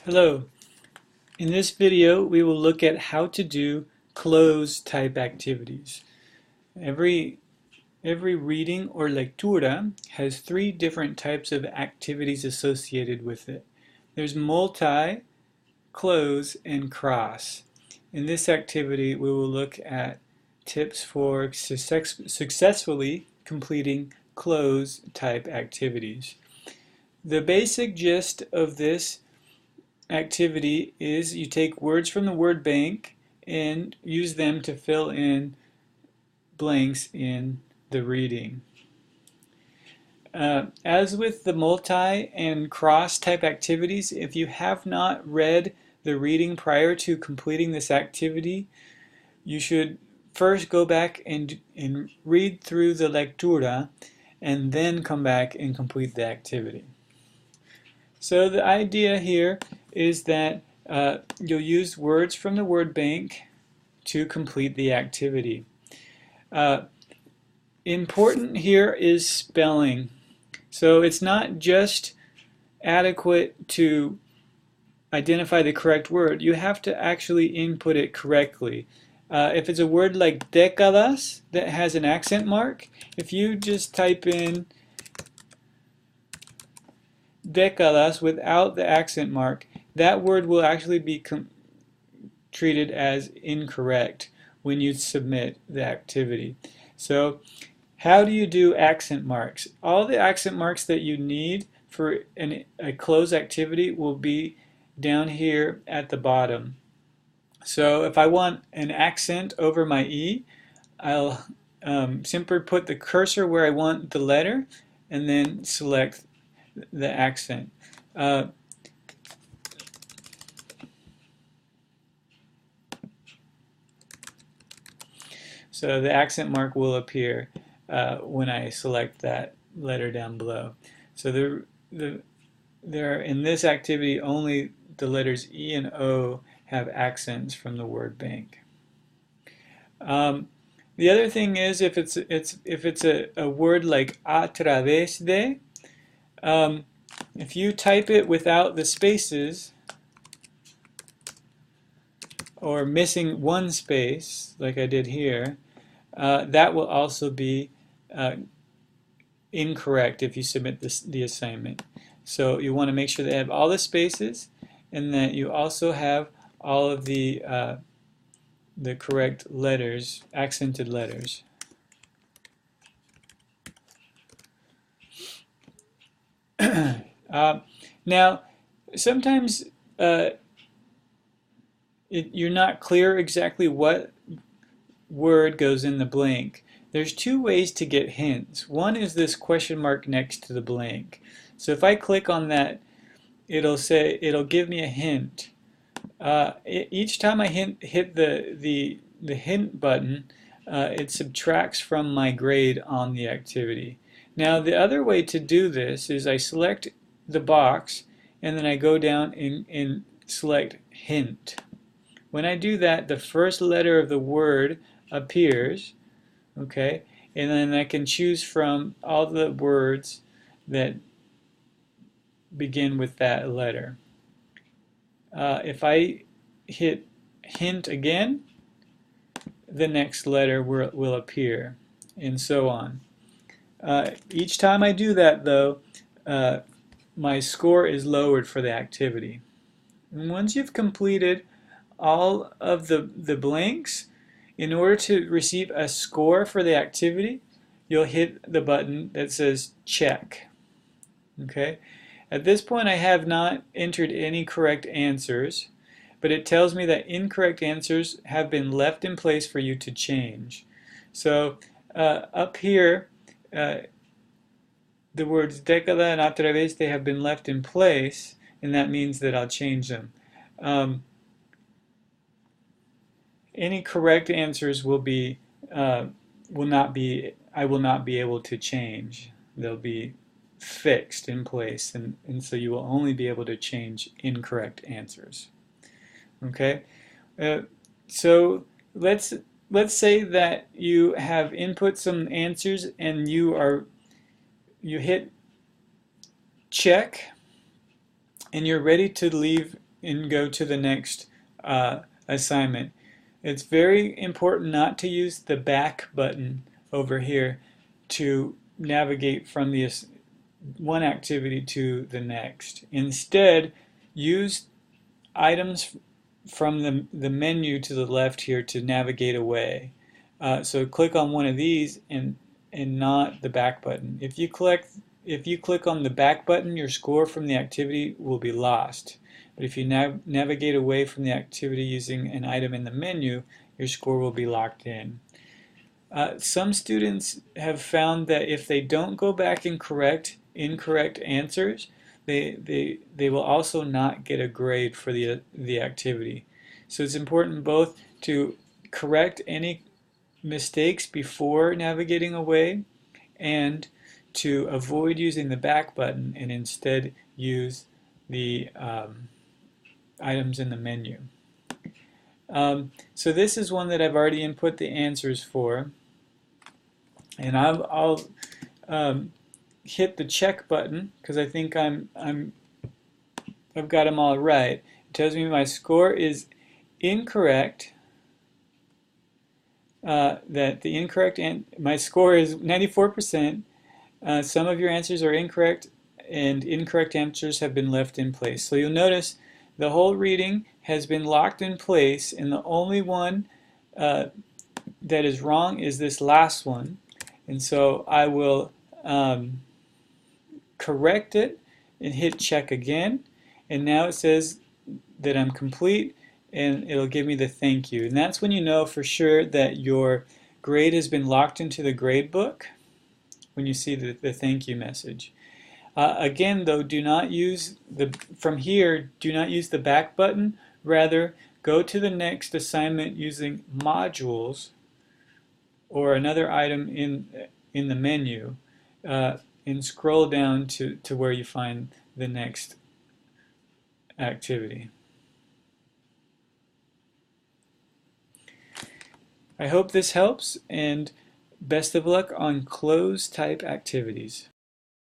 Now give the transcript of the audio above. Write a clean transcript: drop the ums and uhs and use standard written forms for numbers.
Hello. In this video, we will look at how to do cloze type activities. Every reading or lectura has three different types of activities associated with it. There's multi, cloze, and cross. In this activity, we will look at tips for successfully completing cloze type activities. The basic gist of this activity is you take words from the word bank and use them to fill in blanks in the reading. As with the multi and cross type activities, if you have not read the reading prior to completing this activity, you should first go back and read through the lectura and then come back and complete the activity. So the idea here is that you'll use words from the word bank to complete the activity. Important here is spelling. So it's not just adequate to identify the correct word. You have to actually input it correctly. If it's a word like décadas that has an accent mark, if you just type in décadas without the accent mark, that word will actually be treated as incorrect when you submit the activity. So how do you do accent marks? All the accent marks that you need for a cloze activity will be down here at the bottom. So if I want an accent over my E, I'll simply put the cursor where I want the letter and then select the accent. So the accent mark will appear when I select that letter down below. So in this activity, only the letters E and O have accents from the word bank. The other thing is if it's a word like a través de, if you type it without the spaces or missing one space, like I did here, that will also be incorrect if you submit the assignment. So you want to make sure they have all the spaces and that you also have all of the correct letters, accented letters. Now, sometimes you're not clear exactly what word goes in the blank. There's two ways to get hints. One is this question mark next to the blank. So if I click on that, it'll give me a hint. Each time I hit the hint button, it subtracts from my grade on the activity. Now the other way to do this is I select the box and then I go down and select hint. When I do that, the first letter of the word appears, okay, and then I can choose from all the words that begin with that letter. If I hit hint again, the next letter will appear, and so on. Each time I do that, though, my score is lowered for the activity. And once you've completed all of the blanks, in order to receive a score for the activity, you'll hit the button that says check. Okay? At this point, I have not entered any correct answers, but it tells me that incorrect answers have been left in place for you to change. So up here, the words década and a través de have been left in place, and that means that I'll change them. Any correct answers will not be able to change. They'll be fixed in place, and so you will only be able to change incorrect answers. Okay, so let's say that you have input some answers and you hit check and you're ready to leave and go to the next assignment. It's very important not to use the back button over here to navigate from the one activity to the next. Instead, use items from the menu to the left here to navigate away. So click on one of these and not the back button. If you click on the back button, your score from the activity will be lost. But if you navigate away from the activity using an item in the menu, your score will be locked in. Some students have found that if they don't go back and correct incorrect answers, they will also not get a grade for the activity. So it's important both to correct any mistakes before navigating away and to avoid using the back button and instead use the items in the menu. So this is one that I've already input the answers for, and I'll hit the check button because I think I've got them all right. It tells me my score is incorrect. My score is 94%. Some of your answers are incorrect, and incorrect answers have been left in place. So you'll notice the whole reading has been locked in place, and the only one that is wrong is this last one. And so I will correct it and hit check again, and now it says that I'm complete, and it'll give me the thank you. And that's when you know for sure that your grade has been locked into the grade book, when you see the thank you message. Again though, do not use from here, do not use the back button. Rather, go to the next assignment using modules or another item in the menu, and scroll down to where you find the next activity. I hope this helps, and best of luck on Cloze type activities.